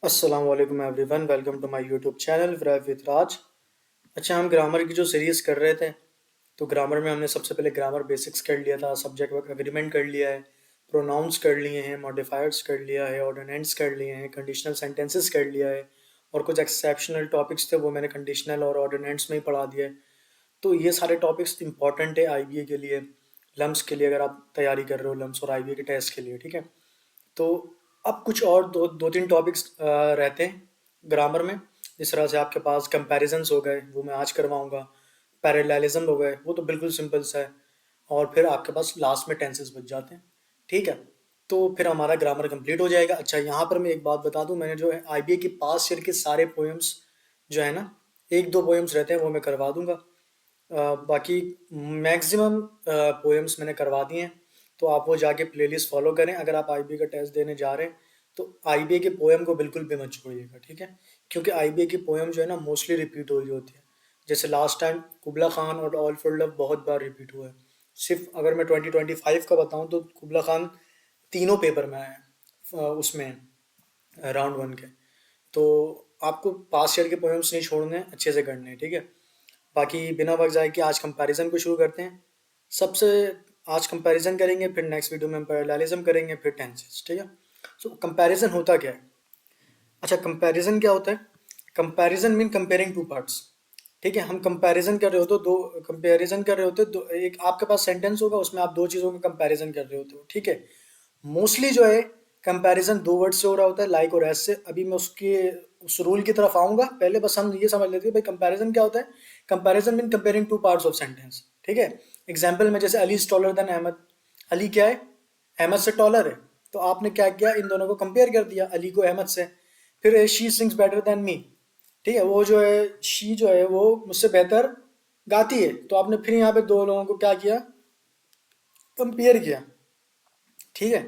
अस्सलाम वालेकुम everyone, welcome to my YouTube channel drive with Raj. अच्छा, हम ग्रामर की जो सीरीज़ कर रहे थे, तो ग्रामर में हमने सबसे पहले ग्रामर बेसिक्स कर लिया था, सब्जेक्ट वर्ब एग्रीमेंट कर लिया है, प्रोनाउंस कर लिए हैं, मॉडिफायर्स कर लिया है, ऑर्डिनेंट्स कर लिए हैं, कंडीशनल सेंटेंसेस कर लिया है, और कुछ एक्सेप्शनल टॉपिक्स थे वो मैंने कंडीशनल और ऑर्डिनेंट्स में ही पढ़ा दिया है। तो ये सारे टॉपिक्स इंपॉर्टेंट है आईबीए के लिए, लम्स के लिए, अगर आप तैयारी कर रहे हो लम्स और आईबीए के टेस्ट के लिए, ठीक है। तो अब कुछ और दो दो तीन टॉपिक्स रहते हैं ग्रामर में। जिस तरह से आपके पास कंपैरिजंस हो गए, वो मैं आज करवाऊंगा। पैरेललिज्म हो गए, वो तो बिल्कुल सिंपल सा है। और फिर आपके पास लास्ट में टेंसेस बच जाते हैं, ठीक है। तो फिर हमारा ग्रामर कंप्लीट हो जाएगा। अच्छा, यहाँ पर मैं एक बात बता दूं, मैंने जो है आईबीए की पास ईयर के सारे पोएम्स जो है ना, एक दो पोएम्स रहते हैं वो मैं करवा दूंगा। बाकी मैक्सिमम पोएम्स मैंने करवा दिए हैं। तो आप वो जाके प्लेलिस्ट फॉलो करें अगर आप आईबीए का टेस्ट देने जा रहे हैं। तो आईबीए के पोएम को बिल्कुल भी मत छोड़िएगा, ठीक है। क्योंकि आईबीए की पोएम जो है ना मोस्टली रिपीट हो रही होती है। जैसे लास्ट टाइम कुबला खान और ऑल फॉर लव बहुत बार रिपीट हुआ है। सिर्फ अगर मैं 2025 का बताऊं तो कुबला खान तीनों पेपर में आया है, उसमें राउंड वन के। तो आपको पास ईयर के पोएम्स नहीं छोड़ने हैं, अच्छे से करने हैं, ठीक है। बाकी बिना वक्त जाए कि आज कंपैरिजन को शुरू करते हैं। सबसे आज कंपैरिजन करेंगे, फिर नेक्स्ट वीडियो में हम पैरेललिज्म करेंगे, फिर टेंसेस, ठीक है। सो कंपैरिजन होता क्या है? अच्छा, कंपैरिजन क्या होता है? Comparison mean comparing two parts, ठीक है। हम कंपैरिजन कर रहे होते हो, दो कंपैरिजन कर रहे होते हो, दो एक आपके पास सेंटेंस होगा, उसमें आप दो चीज़ों का कंपैरिजन कर रहे होते हो, ठीक है। मोस्टली जो है कंपैरिजन दो वर्ड से हो रहा होता है, लाइक और एस से। अभी मैं उसके उस रूल की तरफ आऊंगा, पहले बस हम ये समझ लेते हैं भाई कंपैरिजन क्या होता है। Comparison mean comparing two parts of sentence, ठीक है। एग्जांपल में जैसे Ali is taller than Ahmad. Ali क्या है? अहमद से टॉलर है। तो आपने क्या किया, इन दोनों को कंपेयर कर दिया, अली को अहमद से। फिर she sings better than me, ठीक है। वो जो है शी जो है वो मुझसे बेहतर गाती है। तो आपने फिर यहाँ पे दो लोगों को क्या किया, कंपेयर किया, ठीक है।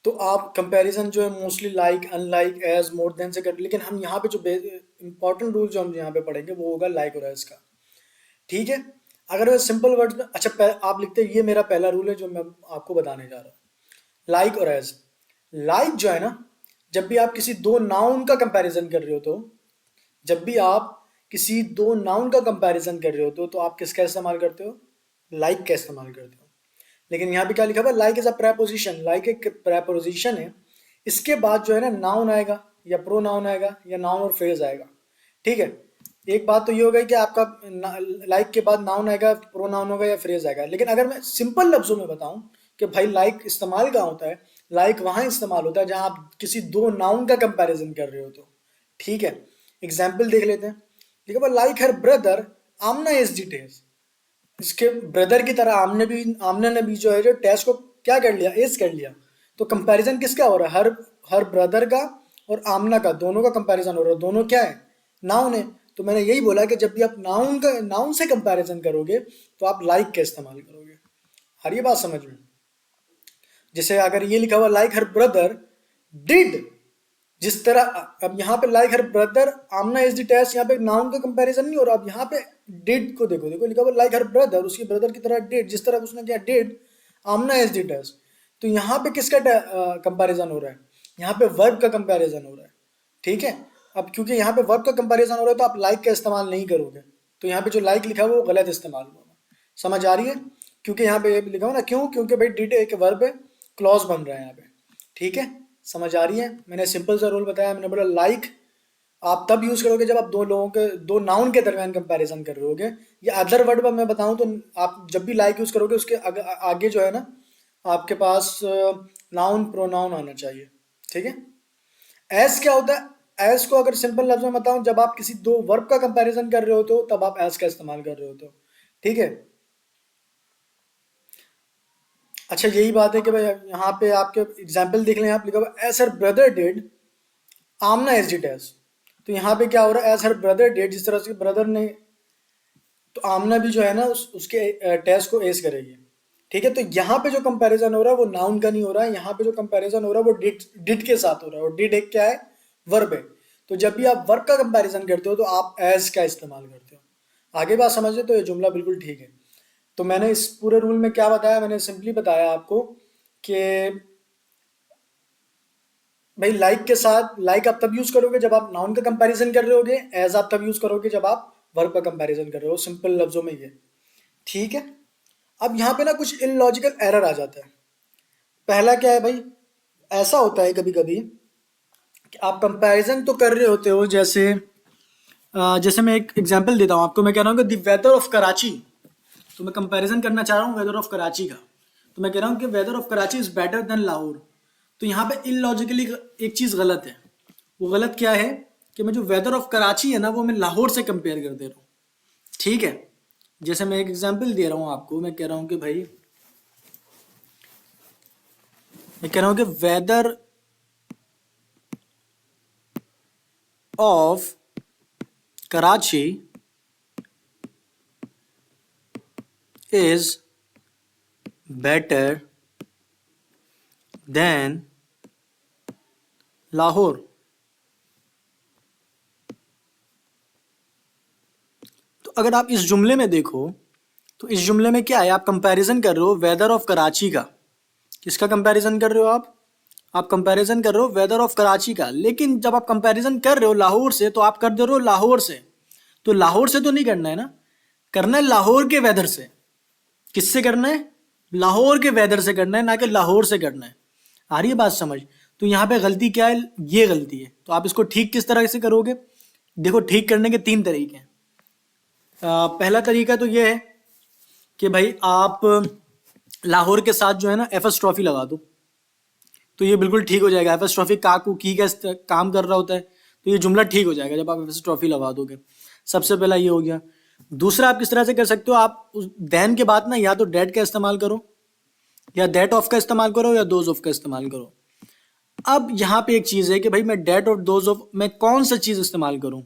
तो आप कंपैरिजन जो है mostly like, unlike, as, more than से कर, लेकिन हम यहाँ पे जो इंपॉर्टेंट रूल जो हम यहाँ पे पढ़ेंगे वो होगा लाइक और एज का, ठीक है। अगर मैं सिंपल वर्ड्स में, अच्छा आप लिखते हैं, ये मेरा पहला रूल है जो मैं आपको बताने जा रहा हूँ। लाइक और एज। लाइक जो है ना, जब भी आप किसी दो नाउन का कंपैरिजन कर रहे हो, तो जब भी आप किसी दो नाउन का कंपैरिजन कर रहे हो तो आप किसका इस्तेमाल करते हो? लाइक का इस्तेमाल करते हो। लेकिन यहाँ पे क्या लिखा हुआ, like is a preposition. Like एक प्रेपोजिशन है। इसके बाद जो है ना नाउन आएगा, या प्रो नाउन आएगा, या नाउन और फ्रेज आएगा, ठीक है। एक बात तो ये हो गई कि आपका लाइक के बाद नाउन आएगा, प्रो नाउन होगा, या फ्रेज आएगा। लेकिन अगर मैं सिंपल लफ्जों में बताऊं कि भाई लाइक इस्तेमाल कहाँ होता है, लाइक वहां इस्तेमाल होता है जहां आप किसी दो नाउन का कंपैरिजन कर रहे हो, तो ठीक है। एग्जाम्पल देख लेते हैं। देखो, like her brother Amna is the test. इसके ब्रदर की तरह आमने ने भी जो है जो टेस्ट को क्या कर लिया, एज कर लिया। तो कंपैरिजन किसका हो रहा है? हर हर ब्रदर का और आमना का, दोनों का कंपैरिजन हो रहा है। दोनों क्या है? नाउन है। तो मैंने यही बोला कि जब भी आप नाउन से कंपैरिजन करोगे तो आप लाइक का इस्तेमाल करोगे। हर ये बात समझ में? जैसे अगर ये लिखा हुआ लाइक हर ब्रदर डिड, जिस तरह अब यहाँ पे like her brother Amna is the test, यहाँ पे नाउन का कंपैरिजन नहीं हो रहा। अब यहाँ पे डिड को देखो, देखो लिखा हुआ लाइक हर ब्रदर, उसके ब्रदर की तरह डिड, जिस तरह उसने किया did Amna is the test. तो यहाँ पे किसका कंपैरिजन हो रहा है? यहाँ पे वर्ब का कंपैरिजन हो रहा है, ठीक है। अब क्योंकि यहाँ पे वर्ब का कंपैरिजन हो रहा है तो आप लाइक का इस्तेमाल नहीं करोगे। तो यहाँ पे जो लाइक लिखा हुआ वो गलत इस्तेमाल होगा। समझ आ रही है? क्योंकि यहाँ पे लिखा हुआ ना, क्यों? क्योंकि भाई डिड एक वर्ब है, क्लॉज बन रहा है यहाँ पे, ठीक है। समझ आ रही है? मैंने सिंपल सा रूल बताया, मैंने बोला लाइक आप तब यूज करोगे जब आप दो लोगों के, दो नाउन के दरमियान कंपैरिजन कर रहे होगे। या अदर वर्ड में मैं बताऊं तो आप जब भी लाइक यूज करोगे उसके आगे जो है ना आपके पास नाउन प्रोनाउन आना चाहिए, ठीक है। एस क्या होता है? एस को अगर सिंपल लफ्जों में बताऊं, जब आप किसी दो वर्ब का कंपैरिजन कर रहे होते हो तब आप एस का इस्तेमाल कर रहे होते हो, ठीक है। अच्छा, यही बात है कि भाई यहाँ पे आपके एग्जाम्पल देख लें, आप लिखा हुआ as her brother did Amna as did as. तो यहाँ पे क्या हो रहा है, एज हर ब्रदर डिड, जिस तरह से ब्रदर ने, तो आमना भी जो है ना उसके टेस्ट को एज करेगी, ठीक है। तो यहाँ पे जो कंपैरिजन हो रहा है वो नाउन का नहीं हो रहा है, यहाँ पे जो कंपैरिजन हो रहा है वो डिड डिड के साथ हो रहा है, और डिड एक क्या है, वर्ब है। तो जब भी आप वर्ब का कंपैरिजन करते हो तो आप एज का इस्तेमाल करते हो। आगे बात समझे तो ये जुमला बिल्कुल ठीक है। तो मैंने इस पूरे रूल में क्या बताया, मैंने सिंपली बताया आपको कि भाई लाइक के साथ लाइक आप तब यूज करोगे जब आप नाउन का कंपैरिजन कर रहे होगे, एज आप तब यूज करोगे जब आप वर्ब का कंपैरिजन कर रहे हो, सिंपल लफ्जों में ये। ठीक है। अब यहाँ पे ना कुछ इलॉजिकल एरर आ जाता है। पहला क्या है भाई, ऐसा होता है कभी कभी कि आप कंपैरिजन तो कर रहे होते हो, जैसे जैसे मैं एक एग्जांपल देता हूँ आपको। मैं कह रहा हूँ कि द वेदर ऑफ कराची, तो मैं कंपैरिजन करना चाह रहा हूँ वेदर ऑफ कराची का। तो मैं कह रहा हूँ कि weather of Karachi is better than Lahore. तो यहाँ पे इलॉजिकली एक चीज़ गलत है। वो गलत क्या है कि मैं जो वेदर ऑफ कराची है ना वो मैं लाहौर से कंपेयर कर दे रहा हूँ। ठीक है। जैसे मैं एक एग्जांपल दे रहा हूँ आपको। मैं कह रहा हूँ कि भाई, मैं कह रहा हूँ कि weather of Karachi is better than Lahore. तो अगर आप इस जुमले में देखो तो इस जुमले में क्या है, आप कंपैरिजन कर रहे हो वेदर ऑफ कराची का। किसका कंपैरिजन कर रहे हो आप कंपैरिजन कर रहे हो वेदर ऑफ कराची का। लेकिन जब आप कंपैरिजन कर रहे हो लाहौर से तो आप कर दे रहे हो लाहौर से। तो लाहौर से तो नहीं करना है ना, करना है लाहौर के वेदर से। किससे करना है, लाहौर के वेदर से करना है, ना कि लाहौर से करना है। आ रही है बात समझ। तो यहाँ पे गलती क्या है, ये गलती है। तो आप इसको ठीक किस तरह से करोगे, देखो ठीक करने के तीन तरीके हैं। पहला तरीका तो ये है कि भाई आप लाहौर के साथ जो है ना एफ एस ट्रॉफी लगा दो, तो ये बिल्कुल ठीक हो जाएगा। एफ एस ट्रॉफी काकू की का काम कर रहा होता है, तो ये जुमला ठीक हो जाएगा जब आप एफ एस ट्रॉफी लगा दोगे। सबसे पहला ये हो गया। दूसरा आप किस तरह से कर सकते हो, आप उस देन के बाद ना या तो डेट का इस्तेमाल करो, या डेट ऑफ का इस्तेमाल करो, या दोज ऑफ का इस्तेमाल करो। अब यहाँ पे एक चीज़ है कि भाई मैं डेट और दोज ऑफ मैं कौन सा चीज़ इस्तेमाल करूँ।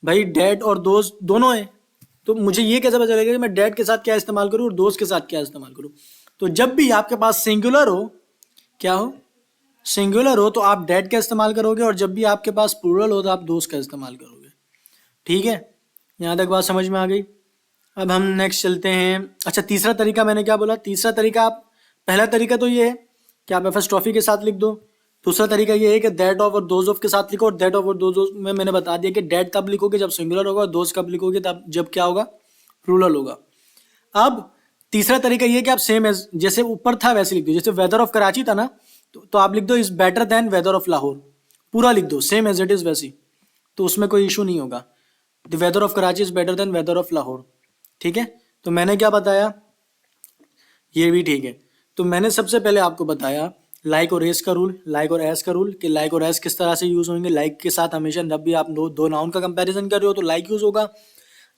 भाई डेट और दोज दोनों है, तो मुझे ये कैसे पता चलेगा कि मैं डेट के साथ क्या इस्तेमाल करूँ और दोज के साथ क्या इस्तेमाल करूँ। तो जब भी आपके पास सिंगुलर हो, क्या हो, सिंगुलर हो, तो आप डेट का इस्तेमाल करोगे, और जब भी आपके पास प्लूरल हो तो आप दोज का इस्तेमाल करोगे। ठीक है, यहाँ तक बात समझ में आ गई। अब हम नेक्स्ट चलते हैं। अच्छा, तीसरा तरीका मैंने क्या बोला, तीसरा तरीका आप, पहला तरीका तो ये है कि आप एफ एस ट्रॉफी के साथ लिख दो। दूसरा तरीका ये है कि दैट ऑफ और दोज ऑफ के साथ लिखो। और दैट ऑफ और दोज ऑफ में मैंने बता दिया कि डेट तब लिखोगे जब सिंगुलर होगा, और दोज कब लिखोगे तब जब क्या होगा, प्लूरल होगा। अब तीसरा तरीका ये है कि आप सेम एज जैसे ऊपर था वैसे लिख दो। जैसे वेदर ऑफ कराची था ना, तो आप लिख दो is better than weather of Lahore, पूरा लिख दो सेम एज इट इज वैसी, तो उसमें कोई इशू नहीं होगा। The weather of Karachi is better than weather of Lahore. ठीक है, तो मैंने क्या बताया, ये भी ठीक है। तो मैंने सबसे पहले आपको बताया लाइक और एस का रूल, लाइक और एस का रूल, कि लाइक और एस किस तरह से यूज होंगे। लाइक के साथ हमेशा जब भी आप दो नाउन का कंपैरिजन कर रहे हो तो लाइक यूज होगा,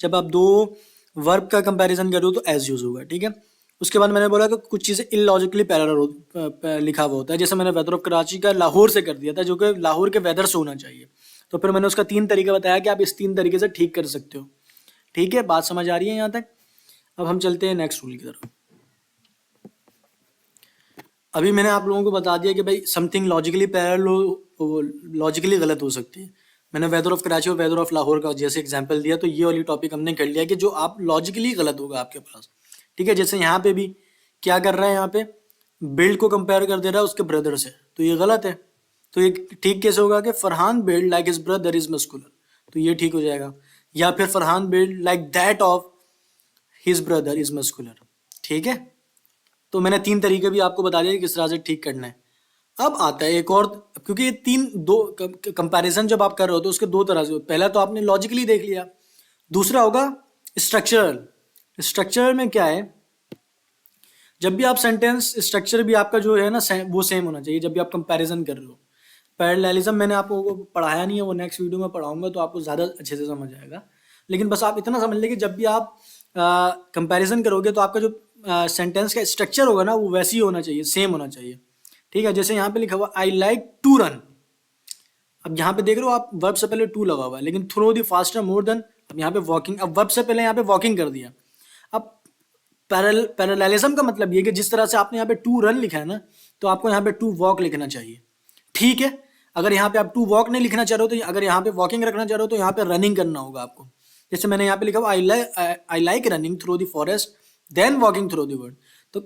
जब आप दो वर्ब का कंपैरिजन कर रहे हो तो एस यूज होगा। ठीक है, उसके बाद मैंने बोला कि कुछ चीज़ें इलॉजिकली पैरेलल लिखा हुआ होता है। जैसे मैंने वेदर ऑफ कराची का लाहौर से कर दिया था, जो कि लाहौर के वेदर से होना चाहिए। तो फिर मैंने उसका तीन तरीका बताया कि आप इस तीन तरीके से ठीक कर सकते हो। ठीक है, बात समझ आ रही है यहाँ तक। अब हम चलते हैं नेक्स्ट रूल की तरफ। अभी मैंने आप लोगों को बता दिया कि भाई समथिंग लॉजिकली पैरेलल हो, लॉजिकली गलत हो सकती है। मैंने वेदर ऑफ कराची और वेदर ऑफ लाहौर का जैसे एग्जांपल दिया, तो ये वाली टॉपिक हमने कर लिया कि जो आप लॉजिकली गलत होगा आपके पास। ठीक है, जैसे यहाँ पे भी क्या कर रहा है, यहाँ पे बिल्ड को कंपेयर कर दे रहा है उसके ब्रदर से, तो ये गलत है। तो ये ठीक कैसे होगा कि Farhan build like his brother is muscular, तो ये ठीक हो जाएगा। या फिर Farhan build like that of his brother is muscular. ठीक है, तो मैंने तीन तरीके भी आपको बता दिया कि किस तरह से ठीक करना है। अब आता है एक और, क्योंकि ये तीन दो कंपैरिजन जब आप कर रहे हो तो उसके दो तरह से, पहला तो आपने लॉजिकली देख लिया, दूसरा होगा स्ट्रक्चरल। स्ट्रक्चरल में क्या है, जब भी आप सेंटेंस स्ट्रक्चर भी आपका जो है ना वो सेम होना चाहिए जब भी आप कंपैरिजन कर रहे हो। पैरेललिज्म मैंने आपको पढ़ाया नहीं है, वो नेक्स्ट वीडियो में पढ़ाऊंगा तो आपको ज़्यादा अच्छे से समझ आएगा। लेकिन बस आप इतना समझ लें कि जब भी आप कंपैरिजन करोगे तो आपका जो सेंटेंस का स्ट्रक्चर होगा ना वो वैसे ही होना चाहिए, सेम होना चाहिए। ठीक है, जैसे यहाँ पे लिखा हुआ आई लाइक टू रन। अब यहाँ पे देख रहे हो आप, वर्ब से पहले टू लगा हुआ है, लेकिन थ्रो दी फास्टर मोर देन, अब यहाँ पे वॉकिंग, अब वर्ब से पहले यहाँ पे वॉकिंग कर दिया। अब पैरेललिज्म का मतलब ये कि जिस तरह से आपने यहाँ पे टू रन लिखा है ना, तो आपको यहाँ पे टू वॉक लिखना चाहिए। ठीक है, अगर यहाँ पे आप टू वॉक नहीं लिखना चाह रहे हो, तो अगर यहाँ पे वॉकिंग रखना चाह रहे हो तो यहाँ पे रनिंग करना होगा आपको। जैसे मैंने यहाँ पे लिखा हुआ I like running through the forest than walking through the world. तो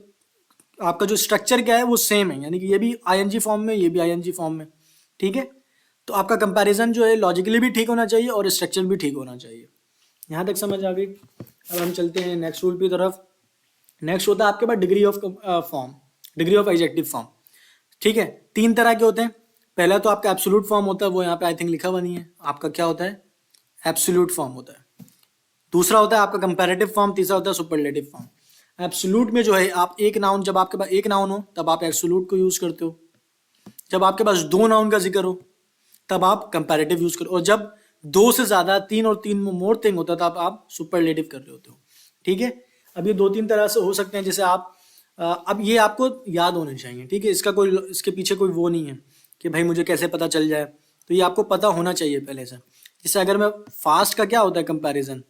आपका जो स्ट्रक्चर क्या है वो सेम है, यानी कि ये भी आईएनजी फॉर्म में, ये भी आईएनजी फॉर्म में। ठीक है। तो आपका कंपैरिजन जो है लॉजिकली भी ठीक होना चाहिए और स्ट्रक्चर भी ठीक होना चाहिए। यहाँ तक समझ आ गई। अब हम चलते हैं नेक्स्ट रूल की तरफ। नेक्स्ट होता है आपके पास degree of form, degree of adjective form. ठीक है, 3 तरह के होते हैं। पहला तो आपका एब्सोल्यूट फॉर्म होता है, वो यहाँ पे आई थिंक लिखा हुआ नहीं है। आपका क्या होता है? एब्सोल्यूट फॉर्म होता है। दूसरा होता है आपका कंपैरेटिव फॉर्म, तीसरा होता है सुपरलेटिव फॉर्म। एब्सोल्यूट में जो है आप एक नाउन, जब आपके पास एक नाउन हो तब आप एब्सोल्यूट को यूज करते हो, जब आपके पास 2 नाउन का जिक्र हो तब आप कंपैरेटिव यूज करो, और जब 2 से ज्यादा 3 और 3 मोर थिंग होता है तब आप सुपरलेटिव कर रहे होते हो। ठीक है, अब ये 2-3 तरह से हो सकते हैं, जैसे आप अब ये आपको याद होने चाहिए। ठीक है, इसके पीछे कोई वो नहीं है कि भाई मुझे कैसे पता चल जाए, तो ये आपको पता होना चाहिए पहले से। जैसे अगर मैं फास्ट का क्या होता है कंपैरिजन,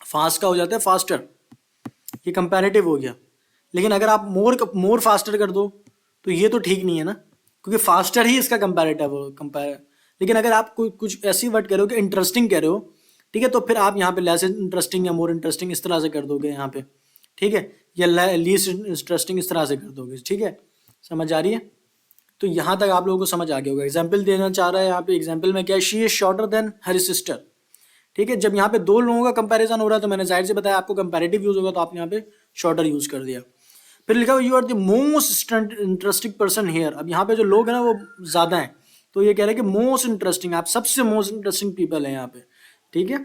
फास्ट का हो जाता है फास्टर, ये कंपैरेटिव हो गया। लेकिन अगर आप मोर फास्टर कर दो तो ये तो ठीक नहीं है ना, क्योंकि फास्टर ही इसका कंपैरेटिव कंपेयर। लेकिन अगर आप कोई कुछ ऐसी वर्ड कह रहे हो कि इंटरेस्टिंग कह रहे हो, ठीक है, तो फिर आप यहाँ पे लेस इंटरेस्टिंग या मोर इंटरेस्टिंग इस तरह से कर दोगे यहाँ पे। ठीक है, या लीस्ट इंटरेस्टिंग इस तरह से कर दोगे। ठीक है, समझ आ रही है? तो यहाँ तक आप लोगों को समझ आ गया होगा। एग्जाम्पल देना चाह रहा है यहाँ पे, एग्जाम्पल में क्या है, she is shorter than her sister. ठीक है, जब यहाँ पे 2 लोगों का कंपैरिजन हो रहा है तो मैंने जाहिर से बताया आपको कंपैरेटिव यूज होगा, तो आपने यहाँ पे शॉर्टर यूज कर दिया। फिर लिखा हुआ you are the most interesting person here. अब यहाँ पे जो लोग हैं ना वो ज्यादा हैं, तो ये कह रहे हैं कि मोस्ट इंटरेस्टिंग, आप सबसे मोस्ट इंटरेस्टिंग पीपल हैं यहाँ पे। ठीक है,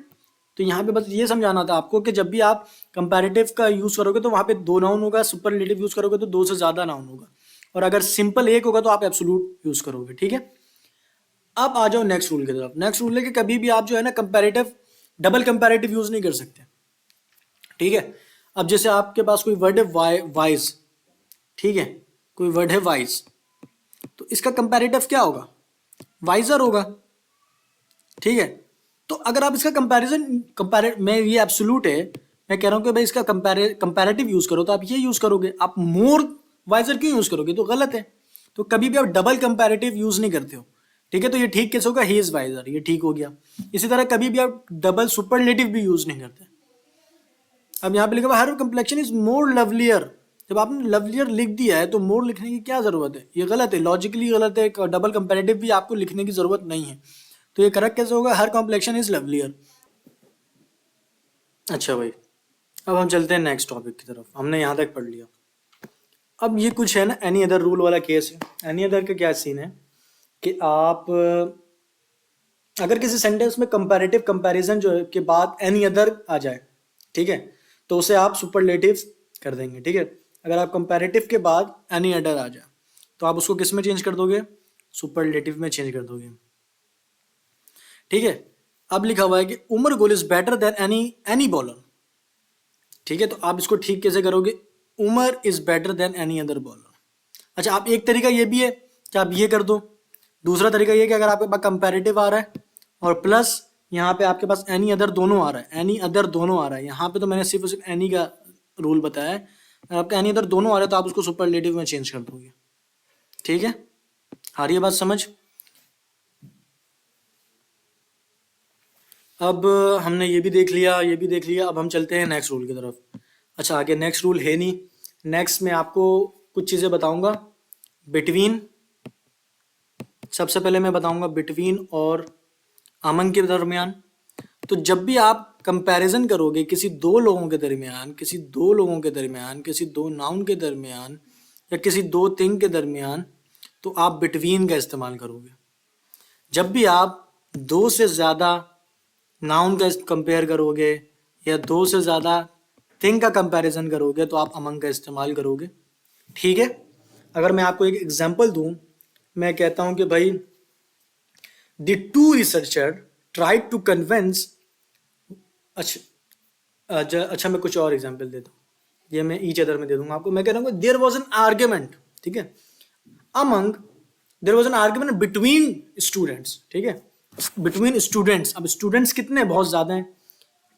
तो यहाँ पे बस ये समझाना था आपको कि जब भी आप कंपैरेटिव का यूज करोगे तो वहाँ पे 2 नाउन होगा, सुपरलेटिव यूज करोगे तो 2 से ज्यादा नाउन होगा, और अगर सिंपल एक होगा तो आप एब्सोल्यूट यूज करोगे। ठीक है, अब आ जाओ नेक्स्ट रूल की तरफ। नेक्स्ट रूल है कि कभी भी आप जो है ना कंपैरेटिव, डबल कंपैरेटिव यूज नहीं कर सकते। ठीक है, अब जैसे आपके पास कोई वर्ड है वाइज, ठीक है, कोई वर्ड है वाइज, तो इसका कंपैरेटिव क्या होगा? वाइजर होगा। ठीक है, तो अगर आप इसका कंपैरिजन में, ये एब्सोल्यूट है, मैं कह रहा हूं कि भाई इसका कंपैरेटिव यूज करो, तो आप ये यूज करोगे। आप मोर वाइजर क्यों यूज करोगे? तो गलत है। तो कभी भी आप डबल कंपैरेटिव यूज नहीं करते हो। ठीक है, तो ये ठीक कैसे होगा? ही इज वाइजर, ये ठीक हो गया। इसी तरह कभी भी आप डबल सुपरलेटिव भी यूज नहीं करते। अब यहाँ पे लिखा हुआ हर कम्प्लेक्शन इज मोर लवलियर। जब आपने लवलियर लिख दिया है तो मोर लिखने की क्या जरूरत है? ये गलत है, लॉजिकली गलत है। डबल कंपैरेटिव भी आपको लिखने की जरूरत नहीं है। तो ये करेक्ट कैसे होगा? हर कॉम्प्लेक्शन इज लवलियर। अच्छा भाई, अब हम चलते हैं नेक्स्ट टॉपिक की तरफ। हमने यहाँ तक पढ़ लिया। अब ये कुछ है ना एनी अदर रूल वाला केस है। एनी अदर का क्या सीन है कि आप अगर किसी सेंटेंस में कंपैरेटिव कंपैरिजन जो है के बाद एनी अदर आ जाए, ठीक है, तो उसे आप सुपरलेटिव कर देंगे। ठीक है, अगर आप कंपैरेटिव के बाद एनी अदर आ जाए तो आप उसको किस में चेंज कर दोगे? सुपरलेटिव में चेंज कर दोगे। ठीक है, अब लिखा हुआ है कि Umar Gul is better than any bowler. ठीक है, तो आप इसको ठीक कैसे करोगे? Umar is better than any other bowler. अच्छा, आप एक तरीका ये भी है कि आप ये कर दो। दूसरा तरीका ये कि अगर आपके पास कंपैरेटिव आ रहा है और प्लस यहाँ पे आपके पास एनी अदर दोनों आ रहा है, एनी अदर दोनों आ रहा है। यहाँ पे तो मैंने सिर्फ एनी का रूल बताया है। अगर आपका एनी अदर दोनों आ रहा है तो आप उसको सुपरलेटिव में चेंज कर दोगे। ठीक है, आ रही है बात समझ? अब हमने ये भी देख लिया, ये भी देख लिया। अब हम चलते हैं नेक्स्ट रूल की तरफ। अच्छा, आगे नेक्स्ट रूल है नहीं। नेक्स्ट में आपको कुछ चीज़ें बताऊंगा बिटवीन। सबसे पहले मैं बताऊंगा बिटवीन और अमंग के दरमियान। तो जब भी आप कंपैरिजन करोगे किसी 2 लोगों के दरमियान, किसी 2 लोगों के दरमियान, किसी 2 नाउन के दरमियान या किसी 2 थिंग के दरमियान, तो आप बिटवीन का इस्तेमाल करोगे। जब भी आप 2 से ज़्यादा नाउन का कंपेयर करोगे या 2 से ज़्यादा थिंग का कंपैरिजन करोगे तो आप अमंग का इस्तेमाल करोगे। ठीक है, अगर मैं आपको एक एग्जांपल दूं, मैं कहता हूं कि भाई the 2 researcher tried to convince. अच्छा मैं कुछ और एग्जांपल देता हूँ, ये मैं ईच अदर में दे दूंगा आपको। मैं कह रहा हूँ देयर वॉज एन आर्ग्यूमेंट, ठीक है, among, there was an argument between students. ठीक है, बिटवीन स्टूडेंट्स। अब स्टूडेंट्स कितने? बहुत ज़्यादा हैं।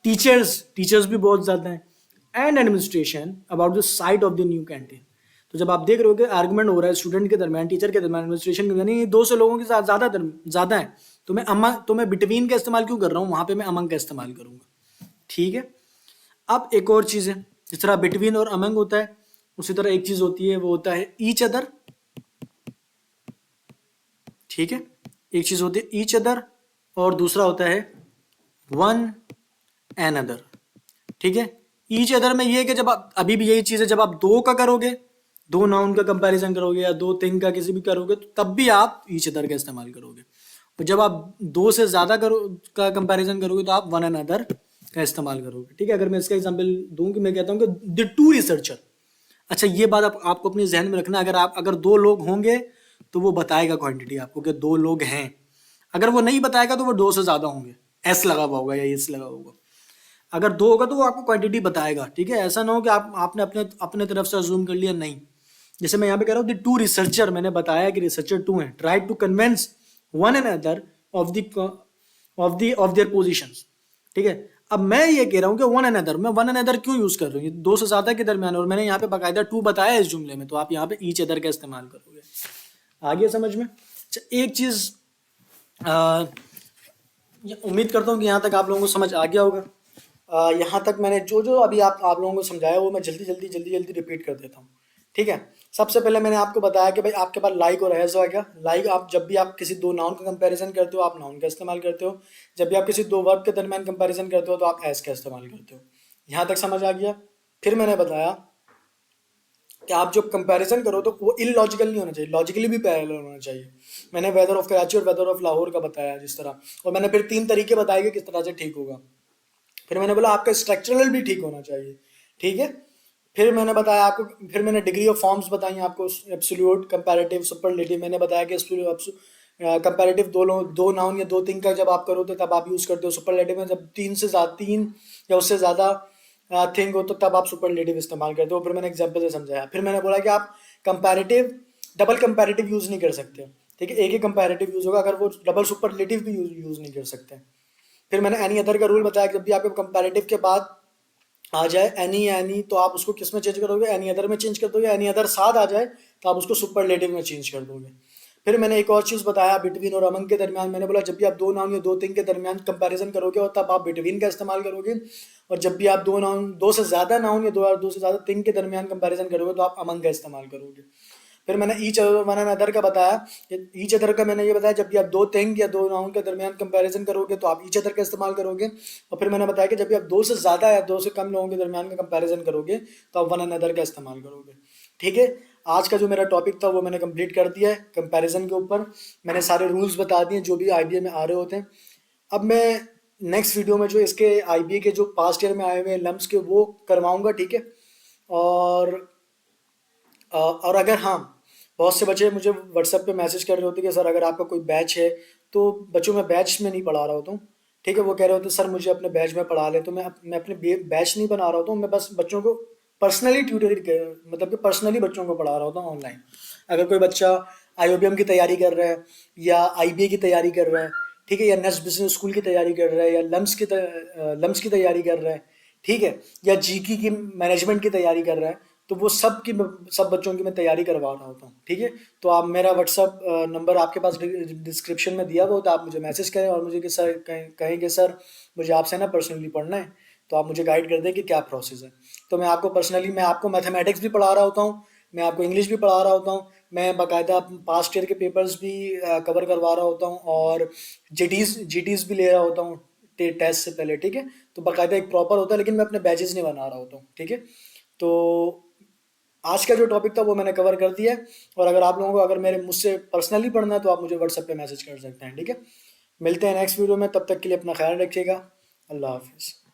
टीचर्स भी बहुत ज़्यादा हैं। And administration about the site of the new canteen. तो जब आप देख रहे हो कि आर्गुमेंट हो रहा है स्टूडेंट के दरमियान, टीचर के दरमियान, एडमिनिस्ट्रेशन के दरमियान, 2 से लोगों के साथ ज़्यादा है, तो मैं बिटवीन का इस्तेमाल क्यों कर रहा हूँ? वहाँ पे मैं अमंग का इस्तेमाल करूँगा। ठीक है, अब एक और चीज़ है, जिस तरह बिटवीन और अमंग होता है उसी तरह एक चीज़ होती है, वो होता है ईच अदर। ठीक है, एक चीज़ होती है ईच अदर और दूसरा होता है वन एन अदर। ठीक है, ईच अदर में ये है कि जब आप, अभी भी यही चीज़ है, जब आप दो का करोगे, दो नाउन का कंपैरिजन करोगे या दो थिंग का किसी भी करोगे तो तब भी आप ईच अदर का इस्तेमाल करोगे। और जब आप दो से ज़्यादा करो का कंपैरिजन करोगे तो आप वन एन अदर का इस्तेमाल करोगे। ठीक है, अगर मैं इसका एग्जांपल दूं कि मैं कहता हूं कि द टू रिसर्चर। अच्छा, ये बात आपको अपने जहन में रखना, अगर दो लोग होंगे तो वो बताएगा क्वांटिटी आपको कि दो लोग हैं। अगर वो नहीं बताएगा तो वो दो से ज़्यादा होंगे, एस लगा हुआ होगा या एस लगा होगा। अगर दो होगा तो वो आपको क्वांटिटी बताएगा। ठीक है, ऐसा ना हो कि आपने अपने अपने तरफ से अज्यूम कर लिया, नहीं। जैसे मैं यहाँ पे कह रहा हूँ द टू रिसर्चर, मैंने बताया कि रिसर्चर टू हैं, try to convince one and other of their positions. ठीक है, अब मैं ये कह रहा हूँ कि वन एंड अदर, मैं वन एंड अदर क्यों यूज कर रहा हूँ, दो से ज्यादा के दरमियान, और मैंने यहाँ पे बाकायदा टू बताया इस जुमले में, तो आप यहाँ पे ईच अदर का इस्तेमाल करोगे। आ गया समझ में? अच्छा, एक चीज उम्मीद करता हूँ कि यहाँ तक आप लोगों को समझ आ गया होगा। यहाँ तक मैंने जो जो अभी आप लोगों को समझाया वो मैं जल्दी रिपीट कर देता हूँ। ठीक है, सबसे पहले मैंने आपको बताया कि भाई आपके पास लाइक और हैज़ है क्या। लाइक, आप जब भी आप किसी दो नाउन का कंपैरिजन करते हो आप नाउन का इस्तेमाल करते हो। जब भी आप किसी दो वर्ब के दरमियान कंपैरिजन करते हो तो आप एज का इस्तेमाल करते हो। यहाँ तक समझ आ गया? फिर मैंने बताया कि आप जो कंपैरिजन करो तो वो इलॉजिकल नहीं होना चाहिए, लॉजिकली भी पैरेलल होना चाहिए। मैंने वेदर ऑफ कराची और वेदर ऑफ लाहौर का बताया जिस तरह, और मैंने फिर तीन तरीके बताए कि किस तरह से ठीक होगा। फिर मैंने बोला आपका स्ट्रक्चरल भी ठीक होना चाहिए। ठीक है, फिर मैंने बताया आपको, फिर मैंने डिग्री ऑफ फॉर्म्स बताई आपको, एब्सोल्यूट, कंपैरेटिव, सुपरलेटिव। मैंने बताया कि कंपैरेटिव दो नाउन या दो थिंग का जब आप करो तो तब आप यूज़ करते हो। सुपरलेटिव में जब तीन या उससे ज़्यादा थिंग हो तो तब आप सुपरलेटिव इस्तेमाल करते हो। फिर मैंने एग्जाम्पल से समझाया। फिर मैंने बोला कि आप कंपैरेटिव, डबल कंपैरेटिव यूज़ नहीं कर सकते। ठीक है, एक ही कंपैरेटिव यूज़ होगा, अगर वो डबल सुपरलेटिव भी यूज़ नहीं कर सकते। फिर मैंने एनी अदर का रूल बताया कि जब भी आपके कंपैरेटिव के बाद आ जाए एनी तो आप उसको किस में चेंज करोगे, एनी अदर में चेंज कर दोगे। एनी अदर साथ आ जाए तो आप उसको सुपरलेटिव में चेंज कर दोगे। फिर मैंने एक और चीज़ बताया बिटवीन और अमंग के दरमियान। मैंने बोला जब भी आप दो नाउन या दो थिंग के दरमियान कंपैरिजन करोगे और तब आप बिटवीन का इस्तेमाल करोगे, और जब भी आप दो से ज़्यादा नाउन या दो से ज़्यादा थिंग के दरमियान कंपैरिजन करोगे तो आप अमंग का इस्तेमाल करोगे। फिर मैंने ईच वन एंड अदर का बताया। ईच अदर का मैंने ये बताया जब भी आप दो थिंग या दो नाउन के दरमियान कंपैरिजन करोगे तो आप ईच अदर का इस्तेमाल करोगे। और फिर मैंने बताया कि जब भी आप दो से ज़्यादा या दो से कम लोगों के दरमियान का कंपैरिजन करोगे तो आप वन एंड अदर का इस्तेमाल करोगे। ठीक है, आज का जो मेरा टॉपिक था वो मैंने कंप्लीट कर दिया है कंपैरिजन के ऊपर। मैंने सारे रूल्स बता दिए जो भी आईबीए में आ रहे होते हैं। अब मैं नेक्स्ट वीडियो में जो इसके आईबीए के जो पास्ट ईयर में आए हुए लम्स के वो करवाऊंगा। ठीक है, और और अगर हाँ, बहुत से बच्चे मुझे व्हाट्सएप पे मैसेज कर रहे होते कि सर अगर आपका कोई बैच है, तो बच्चों में बैच में नहीं पढ़ा रहा होता हूँ। ठीक है, वो कह रहे होते सर मुझे अपने बैच में पढ़ा ले, तो मैं अपने बैच नहीं बना रहा होता हूँ। मैं बस बच्चों को पर्सनली मतलब कि पर्सनली बच्चों को पढ़ा रहा होता हूँ ऑनलाइन। अगर कोई बच्चा आईओबीएम की तैयारी कर रहा है या आईबीए की तैयारी कर रहा है, ठीक है, या नेक्स्ट बिजनेस स्कूल की तैयारी कर रहा है, या लम्स की तैयारी कर रहा है, ठीक है, या जीकी की मैनेजमेंट की तैयारी कर रहा है, तो वो सब बच्चों की मैं तैयारी करवा रहा होता हूँ। ठीक है, तो आप मेरा व्हाट्सअप नंबर आपके पास डिस्क्रिप्शन में दिया हुआ, तो आप मुझे मैसेज करें और मुझे कि सर कहें कि सर मुझे आपसे ना पर्सनली पढ़ना है, तो आप मुझे गाइड कर दें कि क्या प्रोसेस है। तो मैं आपको मैथमेटिक्स भी पढ़ा रहा होता हूँ, मैं आपको इंग्लिश भी पढ़ा रहा होता हूँ, मैं बाकायदा पास्ट ईयर के पेपर्स भी कवर करवा रहा होता हूँ, और जीटीज भी ले रहा होता हूँ टेस्ट से पहले। ठीक है, तो बाकायदा एक प्रॉपर होता है, लेकिन मैं अपने बैचेस नहीं बना रहा होता हूँ। ठीक है, तो आज का जो टॉपिक था वो मैंने कवर कर दिया है। और अगर आप लोगों को अगर मेरे मुझसे पर्सनली पढ़ना है तो आप मुझे व्हाट्सएप पे मैसेज कर सकते हैं। ठीक है, मिलते हैं नेक्स्ट वीडियो में, तब तक के लिए अपना ख्याल रखिएगा। अल्लाह हाफिज़।